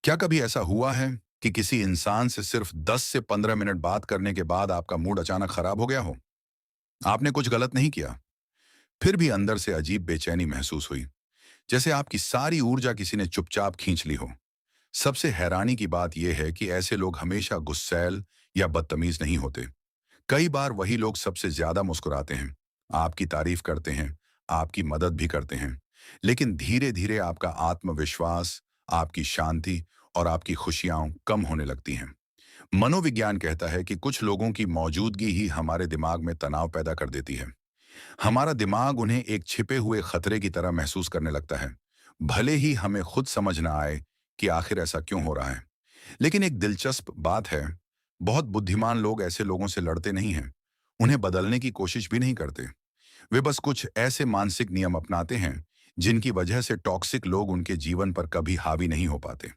क्या कभी ऐसा हुआ है कि किसी इंसान से सिर्फ 10 से 15 मिनट बात करने के बाद आपका मूड अचानक खराब हो गया हो? आपने कुछ गलत नहीं किया, फिर भी अंदर से अजीब बेचैनी महसूस हुई, जैसे आपकी सारी ऊर्जा किसी ने चुपचाप खींच ली हो। सबसे हैरानी की बात यह है कि ऐसे लोग हमेशा गुस्सैल या बदतमीज नहीं होते। कई बार वही लोग सबसे ज्यादा मुस्कुराते हैं, आपकी तारीफ करते हैं, आपकी मदद भी करते हैं। लेकिन धीरे धीरे आपका आत्मविश्वास, आपकी शांति और आपकी खुशियां कम होने लगती हैं। मनोविज्ञान कहता है कि कुछ लोगों की मौजूदगी ही हमारे दिमाग में तनाव पैदा कर देती है। हमारा दिमाग उन्हें एक छिपे हुए खतरे की तरह महसूस करने लगता है, भले ही हमें खुद समझ ना आए कि आखिर ऐसा क्यों हो रहा है। लेकिन एक दिलचस्प बात है, बहुत बुद्धिमान लोग ऐसे लोगों से लड़ते नहीं हैं, उन्हें बदलने की कोशिश भी नहीं करते। वे बस कुछ ऐसे मानसिक नियम अपनाते हैं जिनकी वजह से टॉक्सिक लोग उनके जीवन पर कभी हावी नहीं हो पाते।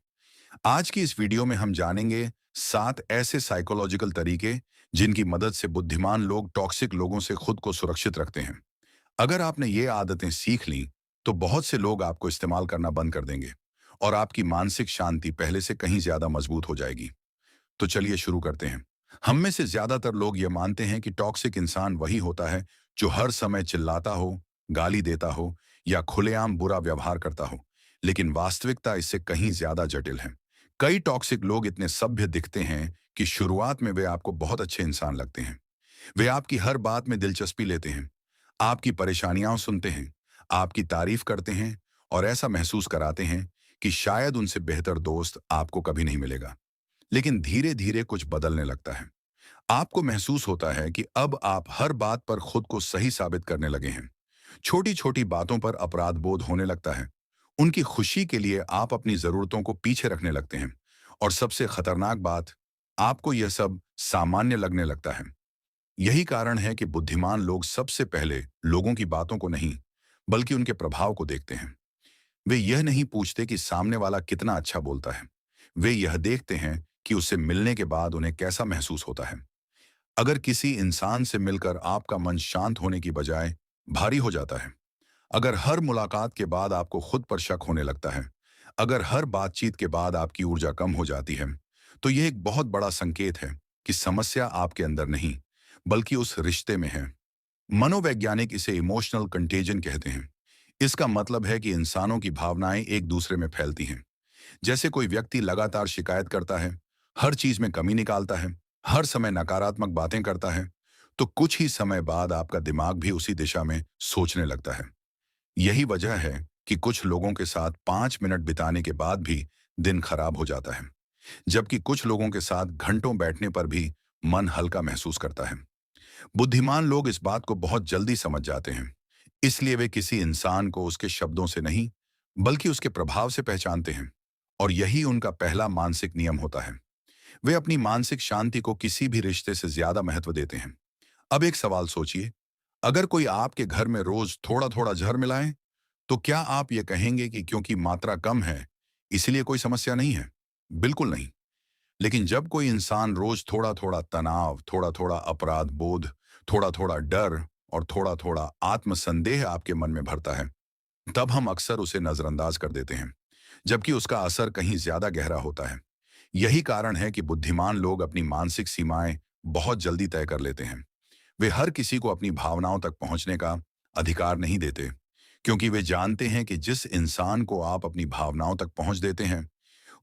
आज की इस वीडियो में हम जानेंगे 7 ऐसे साइकोलॉजिकल तरीके जिनकी मदद से बुद्धिमान लोग टॉक्सिक लोगों से खुद को सुरक्षित रखते हैं। अगर आपने ये आदतें सीख लीं, तो बहुत से लोग आपको इस्तेमाल करना बंद कर देंगे और आपकी मानसिक शांति पहले से कहीं ज्यादा मजबूत हो जाएगी। तो चलिए शुरू करते हैं। हम में से ज्यादातर लोग ये मानते हैं कि टॉक्सिक इंसान वही होता है जो हर समय चिल्लाता हो, गाली देता हो या खुलेआम बुरा व्यवहार करता हो। लेकिन वास्तविकता इससे कहीं ज्यादा जटिल है। कई टॉक्सिक लोग इतने सभ्य दिखते हैं कि शुरुआत में वे आपको बहुत अच्छे इंसान लगते हैं। वे आपकी हर बात में दिलचस्पी लेते हैं, आपकी परेशानियां सुनते हैं, आपकी तारीफ करते हैं और ऐसा महसूस कराते हैं कि शायद उनसे बेहतर दोस्त आपको कभी नहीं मिलेगा। लेकिन धीरे धीरे कुछ बदलने लगता है। आपको महसूस होता है कि अब आप हर बात पर खुद को सही साबित करने लगे हैं। छोटी छोटी बातों पर अपराध बोध होने लगता है। उनकी खुशी के लिए आप अपनी जरूरतों को पीछे रखने लगते हैं। और सबसे खतरनाक बात, आपको यह सब सामान्य लगने लगता है। यही कारण है कि बुद्धिमान लोग सबसे पहले लोगों की बातों को नहीं, बल्कि उनके प्रभाव को देखते हैं। वे यह नहीं पूछते कि सामने वाला कितना अच्छा बोलता है। वे यह देखते हैं कि उससे मिलने के बाद उन्हें कैसा महसूस होता है। अगर किसी इंसान से मिलकर आपका मन शांत होने की बजाय भारी हो जाता है, अगर हर मुलाकात के बाद आपको खुद पर शक होने लगता है, अगर हर बातचीत के बाद आपकी ऊर्जा कम हो जाती है, तो यह एक बहुत बड़ा संकेत है कि समस्या आपके अंदर नहीं, बल्कि उस रिश्ते में है। मनोवैज्ञानिक इसे इमोशनल कंटेजन कहते हैं। इसका मतलब है कि इंसानों की भावनाएं एक दूसरे में फैलती हैं। जैसे कोई व्यक्ति लगातार शिकायत करता है, हर चीज में कमी निकालता है, हर समय नकारात्मक बातें करता है, तो कुछ ही समय बाद आपका दिमाग भी उसी दिशा में सोचने लगता है। यही वजह है कि कुछ लोगों के साथ 5 मिनट बिताने के बाद भी दिन खराब हो जाता है, जबकि कुछ लोगों के साथ घंटों बैठने पर भी मन हल्का महसूस करता है। बुद्धिमान लोग इस बात को बहुत जल्दी समझ जाते हैं, इसलिए वे किसी इंसान को उसके शब्दों से नहीं, बल्कि उसके प्रभाव से पहचानते हैं। और यही उनका पहला मानसिक नियम होता है। वे अपनी मानसिक शांति को किसी भी रिश्ते से ज्यादा महत्व देते हैं। अब एक सवाल सोचिए, अगर कोई आपके घर में रोज थोड़ा थोड़ा जहर मिलाए, तो क्या आप ये कहेंगे कि क्योंकि मात्रा कम है इसलिए कोई समस्या नहीं है? बिल्कुल नहीं। लेकिन जब कोई इंसान रोज थोड़ा थोड़ा तनाव, थोड़ा थोड़ा अपराध बोध, थोड़ा थोड़ा डर और थोड़ा थोड़ा आत्मसंदेह आपके मन में भरता है, तब हम अक्सर उसे नजरअंदाज कर देते हैं, जबकि उसका असर कहीं ज्यादा गहरा होता है। यही कारण है कि बुद्धिमान लोग अपनी मानसिक सीमाएं बहुत जल्दी तय कर लेते हैं। वे हर किसी को अपनी भावनाओं तक पहुंचने का अधिकार नहीं देते, क्योंकि वे जानते हैं कि जिस इंसान को आप अपनी भावनाओं तक पहुंच देते हैं,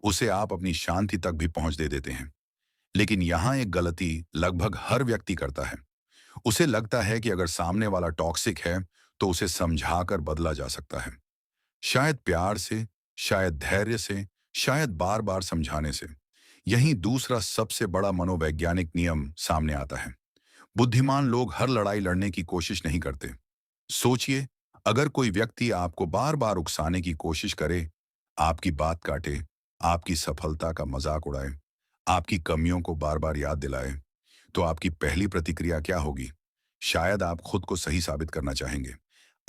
उसे आप अपनी शांति तक भी पहुंच दे देते हैं। लेकिन यहाँ एक गलती लगभग हर व्यक्ति करता है। उसे लगता है कि अगर सामने वाला टॉक्सिक है, तो उसे समझाकर बदला जा सकता है। शायद प्यार से, शायद धैर्य से, शायद बार बार समझाने से। यही दूसरा सबसे बड़ा मनोवैज्ञानिक नियम सामने आता है। बुद्धिमान लोग हर लड़ाई लड़ने की कोशिश नहीं करते। सोचिए, अगर कोई व्यक्ति आपको बार बार उकसाने की कोशिश करे, आपकी बात काटे, आपकी सफलता का मजाक उड़ाए, आपकी कमियों को बार बार याद दिलाए, तो आपकी पहली प्रतिक्रिया क्या होगी? शायद आप खुद को सही साबित करना चाहेंगे।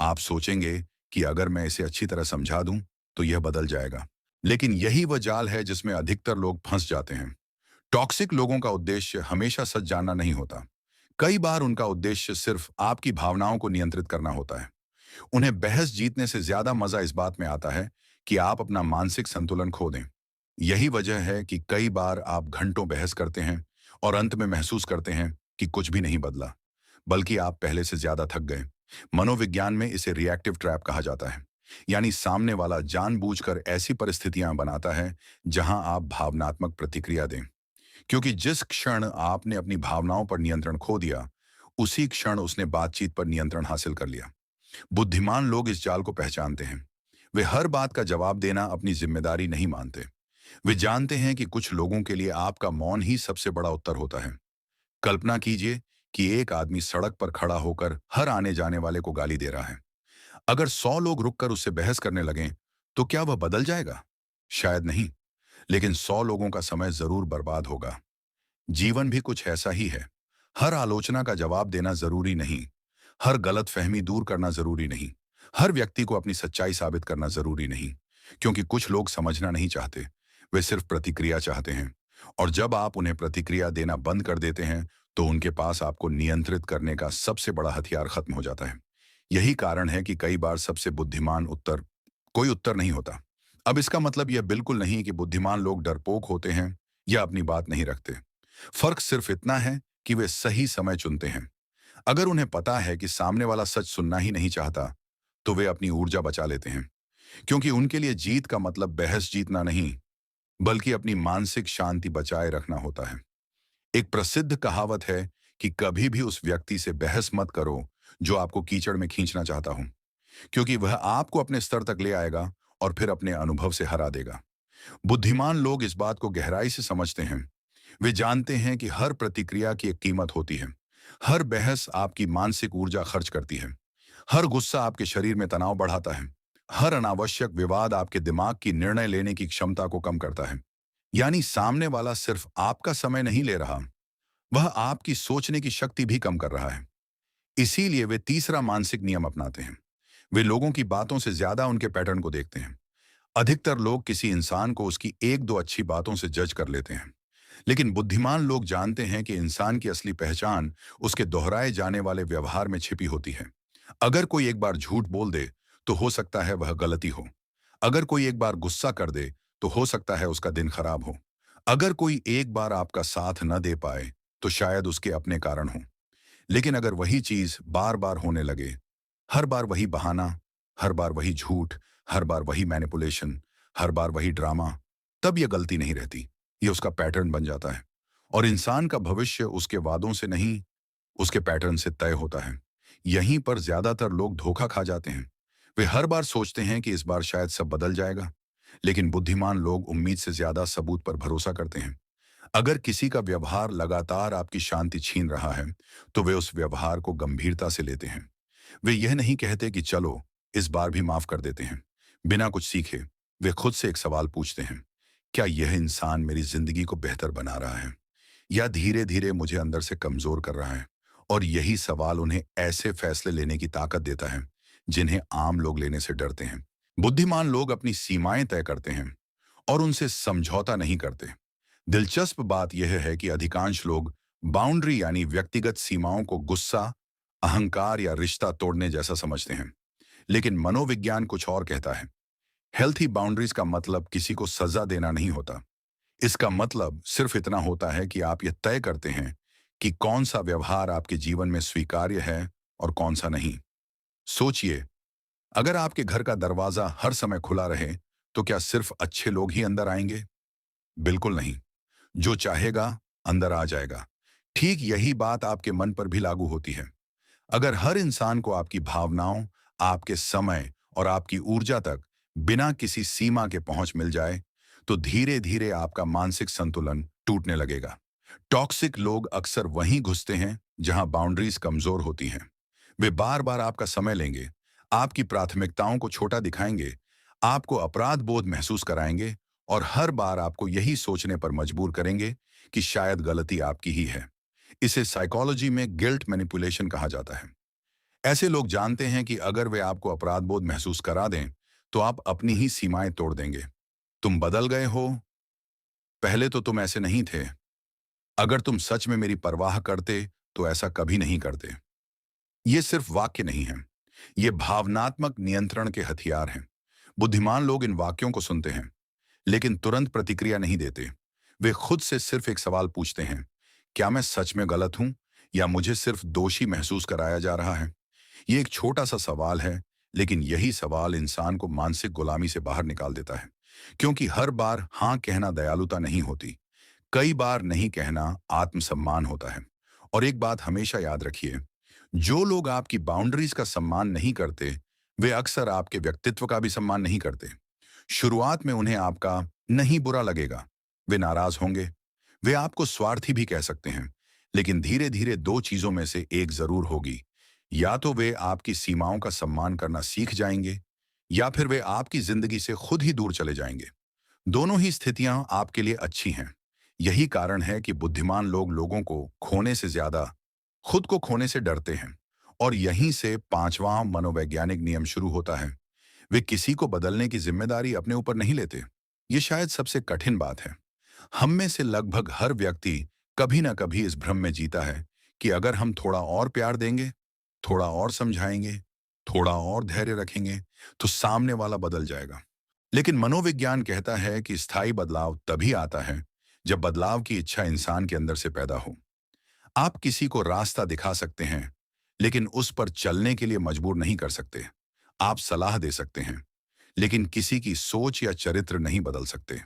आप सोचेंगे कि अगर मैं इसे अच्छी तरह समझा दूं, तो यह बदल जाएगा। लेकिन यही वह जाल है जिसमें अधिकतर लोग फंस जाते हैं। टॉक्सिक लोगों का उद्देश्य हमेशा सच जानना नहीं होता। कई बार उनका उद्देश्य सिर्फ आपकी भावनाओं को नियंत्रित करना होता है। उन्हें बहस जीतने से ज्यादा मजा इस बात में आता है कि आप अपना मानसिक संतुलन खो दें। यही वजह है कि कई बार आप घंटों बहस करते हैं और अंत में महसूस करते हैं कि कुछ भी नहीं बदला, बल्कि आप पहले से ज्यादा थक गए। मनोविज्ञान में इसे रिएक्टिव ट्रैप कहा जाता है, यानी सामने वाला जानबूझकर ऐसी परिस्थितियां बनाता है जहां आप भावनात्मक प्रतिक्रिया दें। क्योंकि जिस क्षण आपने अपनी भावनाओं पर नियंत्रण खो दिया, उसी क्षण उसने बातचीत पर नियंत्रण हासिल कर लिया। बुद्धिमान लोग इस जाल को पहचानते हैं। वे हर बात का जवाब देना अपनी जिम्मेदारी नहीं मानते। वे जानते हैं कि कुछ लोगों के लिए आपका मौन ही सबसे बड़ा उत्तर होता है। कल्पना कीजिए कि एक आदमी सड़क पर खड़ा होकर हर आने जाने वाले को गाली दे रहा है। अगर 100 लोग रुककर उससे बहस करने लगें, तो क्या वह बदल जाएगा? शायद नहीं, लेकिन 100 लोगों का समय जरूर बर्बाद होगा। जीवन भी कुछ ऐसा ही है। हर आलोचना का जवाब देना जरूरी नहीं, हर गलतफहमी दूर करना जरूरी नहीं, हर व्यक्ति को अपनी सच्चाई साबित करना जरूरी नहीं। क्योंकि कुछ लोग समझना नहीं चाहते, वे सिर्फ प्रतिक्रिया चाहते हैं। और जब आप उन्हें प्रतिक्रिया देना बंद कर देते हैं, तो उनके पास आपको नियंत्रित करने का सबसे बड़ा हथियार खत्म हो जाता है। यही कारण है कि कई बार सबसे बुद्धिमान उत्तर कोई उत्तर नहीं होता। अब इसका मतलब यह बिल्कुल नहीं कि बुद्धिमान लोग डरपोक होते हैं या अपनी बात नहीं रखते। फर्क सिर्फ इतना है कि वे सही समय चुनते हैं। अगर उन्हें पता है कि सामने वाला सच सुनना ही नहीं चाहता, तो वे अपनी ऊर्जा बचा लेते हैं। क्योंकि उनके लिए जीत का मतलब बहस जीतना नहीं, बल्कि अपनी मानसिक शांति बचाए रखना होता है। एक प्रसिद्ध कहावत है कि कभी भी उस व्यक्ति से बहस मत करो जो आपको कीचड़ में खींचना चाहता हो, क्योंकि वह आपको अपने स्तर तक ले आएगा और फिर अपने अनुभव से हरा देगा। बुद्धिमान लोग इस बात को गहराई से समझते हैं। वे जानते हैं कि हर प्रतिक्रिया की एक कीमत होती है। हर बहस आपकी मानसिक ऊर्जा खर्च करती है। हर गुस्सा आपके शरीर में तनाव बढ़ाता है। हर अनावश्यक विवाद आपके दिमाग की निर्णय लेने की क्षमता को कम करता है। यानी सामने वाला सिर्फ आपका समय नहीं ले रहा, वह आपकी सोचने की शक्ति भी कम कर रहा है। इसीलिए वे तीसरा मानसिक नियम अपनाते हैं। वे लोगों की बातों से ज्यादा उनके पैटर्न को देखते हैं। अधिकतर लोग किसी इंसान को उसकी एक दो अच्छी बातों से जज कर लेते हैं, लेकिन बुद्धिमान लोग जानते हैं कि इंसान की असली पहचान उसके दोहराए जाने वाले व्यवहार में छिपी होती है। अगर कोई एक बार झूठ बोल दे, तो हो सकता है वह गलती हो। अगर कोई एक बार गुस्सा कर दे, तो हो सकता है उसका दिन खराब हो। अगर कोई एक बार आपका साथ न दे पाए, तो शायद उसके अपने कारण हो। लेकिन अगर वही चीज बार बार होने लगे, हर बार वही बहाना, हर बार वही झूठ, हर बार वही मैनिपुलेशन, हर बार वही ड्रामा, तब यह गलती नहीं रहती, ये उसका पैटर्न बन जाता है। और इंसान का भविष्य उसके वादों से नहीं, उसके पैटर्न से तय होता है। यहीं पर ज्यादातर लोग धोखा खा जाते हैं। वे हर बार सोचते हैं कि इस बार शायद सब बदल जाएगा, लेकिन बुद्धिमान लोग उम्मीद से ज्यादा सबूत पर भरोसा करते हैं। अगर किसी का व्यवहार लगातार आपकी शांति छीन रहा है, तो वे उस व्यवहार को गंभीरता से लेते हैं। वे यह नहीं कहते कि चलो इस बार भी माफ कर देते हैं। बिना कुछ सीखे वे खुद से एक सवाल पूछते हैं, क्या यह इंसान मेरी जिंदगी को बेहतर बना रहा है या धीरे धीरे मुझे अंदर से कमजोर कर रहा है? और यही सवाल उन्हें ऐसे फैसले लेने की ताकत देता है जिन्हें आम लोग लेने से डरते हैं। बुद्धिमान लोग अपनी सीमाएं तय करते हैं और उनसे समझौता नहीं करते। दिलचस्प बात यह है कि अधिकांश लोग बाउंड्री यानी व्यक्तिगत सीमाओं को गुस्सा, अहंकार या रिश्ता तोड़ने जैसा समझते हैं, लेकिन मनोविज्ञान कुछ और कहता है। हेल्थी बाउंड्रीज का मतलब किसी को सजा देना नहीं होता। इसका मतलब सिर्फ इतना होता है कि आप यह तय करते हैं कि कौन सा व्यवहार आपके जीवन में स्वीकार्य है और कौन सा नहीं। सोचिए, अगर आपके घर का दरवाजा हर समय खुला रहे, तो क्या सिर्फ अच्छे लोग ही अंदर आएंगे? बिल्कुल नहीं। जो चाहेगा अंदर आ जाएगा। ठीक यही बात आपके मन पर भी लागू होती है। अगर हर इंसान को आपकी भावनाओं, आपके समय और आपकी ऊर्जा तक बिना किसी सीमा के पहुंच मिल जाए, तो धीरे धीरे आपका मानसिक संतुलन टूटने लगेगा। टॉक्सिक लोग अक्सर वहीं घुसते हैं जहां बाउंड्रीज कमजोर होती हैं। वे बार बार आपका समय लेंगे, आपकी प्राथमिकताओं को छोटा दिखाएंगे, आपको अपराध बोध महसूस कराएंगे और हर बार आपको यही सोचने पर मजबूर करेंगे कि शायद गलती आपकी ही है। इसे साइकोलॉजी में गिल्ट मैनिपुलेशन कहा जाता है। ऐसे लोग जानते हैं कि अगर वे आपको अपराध बोध महसूस करा दें, तो आप अपनी ही सीमाएं तोड़ देंगे। तुम बदल गए हो, पहले तो तुम ऐसे नहीं थे। अगर तुम सच में मेरी परवाह करते, तो ऐसा कभी नहीं करते। ये सिर्फ वाक्य नहीं है, ये भावनात्मक नियंत्रण के हथियार हैं। बुद्धिमान लोग इन वाक्यों को सुनते हैं, लेकिन तुरंत प्रतिक्रिया नहीं देते। वे खुद से सिर्फ एक सवाल पूछते हैं, क्या मैं सच में गलत हूं या मुझे सिर्फ दोषी महसूस कराया जा रहा है? ये एक छोटा सा सवाल है, लेकिन यही सवाल इंसान को मानसिक गुलामी से बाहर निकाल देता है। क्योंकि हर बार हाँ कहना दयालुता नहीं होती, कई बार नहीं कहना आत्मसम्मान होता है। और एक बात हमेशा याद रखिए, जो लोग आपकी बाउंड्रीज का सम्मान नहीं करते, वे अक्सर आपके व्यक्तित्व का भी सम्मान नहीं करते। शुरुआत में उन्हें आपका नहीं बुरा लगेगा, वे नाराज होंगे, वे आपको स्वार्थी भी कह सकते हैं। लेकिन धीरे धीरे दो चीजों में से एक जरूर होगी, या तो वे आपकी सीमाओं का सम्मान करना सीख जाएंगे, या फिर वे आपकी जिंदगी से खुद ही दूर चले जाएंगे। दोनों ही स्थितियां आपके लिए अच्छी हैं। यही कारण है कि बुद्धिमान लोग लोगों को खोने से ज्यादा खुद को खोने से डरते हैं। और यहीं से पांचवां मनोवैज्ञानिक नियम शुरू होता है। वे किसी को बदलने की जिम्मेदारी अपने ऊपर नहीं लेते। ये शायद सबसे कठिन बात है। हम में से लगभग हर व्यक्ति कभी ना कभी इस भ्रम में जीता है कि अगर हम थोड़ा और प्यार देंगे, थोड़ा और समझाएंगे, थोड़ा और धैर्य रखेंगे, तो सामने वाला बदल जाएगा। लेकिन मनोविज्ञान कहता है कि स्थायी बदलाव तभी आता है जब बदलाव की इच्छा इंसान के अंदर से पैदा हो। आप किसी को रास्ता दिखा सकते हैं, लेकिन उस पर चलने के लिए मजबूर नहीं कर सकते। आप सलाह दे सकते हैं, लेकिन किसी की सोच या चरित्र नहीं बदल सकते।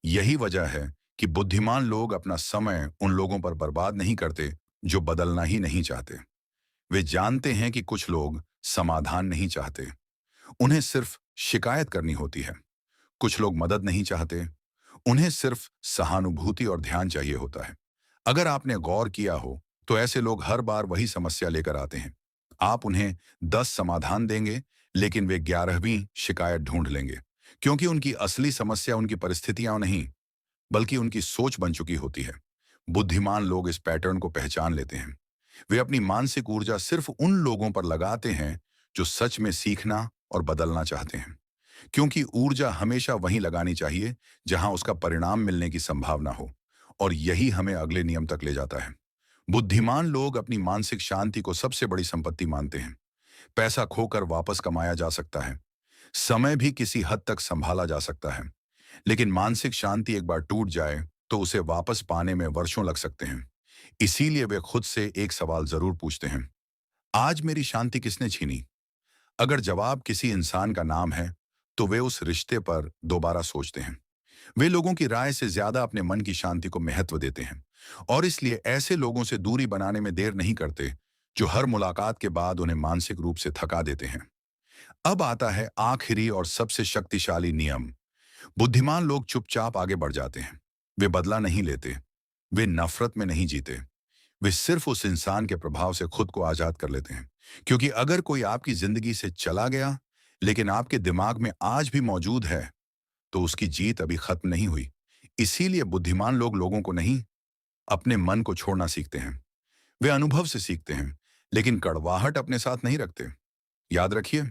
यही वजह है कि बुद्धिमान लोग अपना समय उन लोगों पर बर्बाद नहीं करते जो बदलना ही नहीं चाहते। वे जानते हैं कि कुछ लोग समाधान नहीं चाहते, उन्हें सिर्फ शिकायत करनी होती है। कुछ लोग मदद नहीं चाहते, उन्हें सिर्फ सहानुभूति और ध्यान चाहिए होता है। अगर आपने गौर किया हो, तो ऐसे लोग हर बार वही समस्या लेकर आते हैं। आप उन्हें 10 समाधान देंगे, लेकिन वे 11वीं शिकायत ढूंढ लेंगे, क्योंकि उनकी असली समस्या उनकी परिस्थितियां नहीं, बल्कि उनकी सोच बन चुकी होती है। बुद्धिमान लोग इस पैटर्न को पहचान लेते हैं। वे अपनी मानसिक ऊर्जा सिर्फ उन लोगों पर लगाते हैं जो सच में सीखना और बदलना चाहते हैं, क्योंकि ऊर्जा हमेशा वहीं लगानी चाहिए जहां उसका परिणाम मिलने की संभावना हो। और यही हमें अगले नियम तक ले जाता है। बुद्धिमान लोग अपनी मानसिक शांति को सबसे बड़ी संपत्ति मानते हैं। पैसा खोकर वापस कमाया जा सकता है, समय भी किसी हद तक संभाला जा सकता है, लेकिन मानसिक शांति एक बार टूट जाए तो उसे वापस पाने में वर्षों लग सकते हैं। इसीलिए वे खुद से एक सवाल जरूर पूछते हैं, आज मेरी शांति किसने छीनी? अगर जवाब किसी इंसान का नाम है, तो वे उस रिश्ते पर दोबारा सोचते हैं। वे लोगों की राय से ज्यादा अपने मन की शांति को महत्व देते हैं, और इसलिए ऐसे लोगों से दूरी बनाने में देर नहीं करते, जो हर मुलाकात के बाद उन्हें मानसिक रूप से थका देते हैं। अब आता है आखिरी और सबसे शक्तिशाली नियम। बुद्धिमान लोग चुपचाप आगे बढ़ जाते हैं। वे बदला नहीं लेते, वे नफरत में नहीं जीते, वे सिर्फ उस इंसान के प्रभाव से खुद को आजाद कर लेते हैं। क्योंकि अगर कोई आपकी जिंदगी से चला गया, लेकिन आपके दिमाग में आज भी मौजूद है, तो उसकी जीत अभी खत्म नहीं हुई। इसीलिए बुद्धिमान लोग लोगों को नहीं, अपने मन को छोड़ना सीखते हैं। वे अनुभव से सीखते हैं, लेकिन कड़वाहट अपने साथ नहीं रखते। याद रखिए,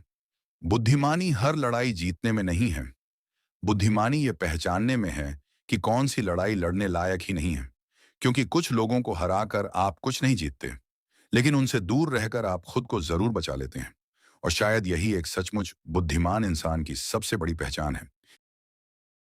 बुद्धिमानी हर लड़ाई जीतने में नहीं है। बुद्धिमानी ये पहचानने में है कि कौन सी लड़ाई लड़ने लायक ही नहीं है। क्योंकि कुछ लोगों को हराकर आप कुछ नहीं जीतते, लेकिन उनसे दूर रहकर आप खुद को जरूर बचा लेते हैं। और शायद यही एक सचमुच बुद्धिमान इंसान की सबसे बड़ी पहचान है।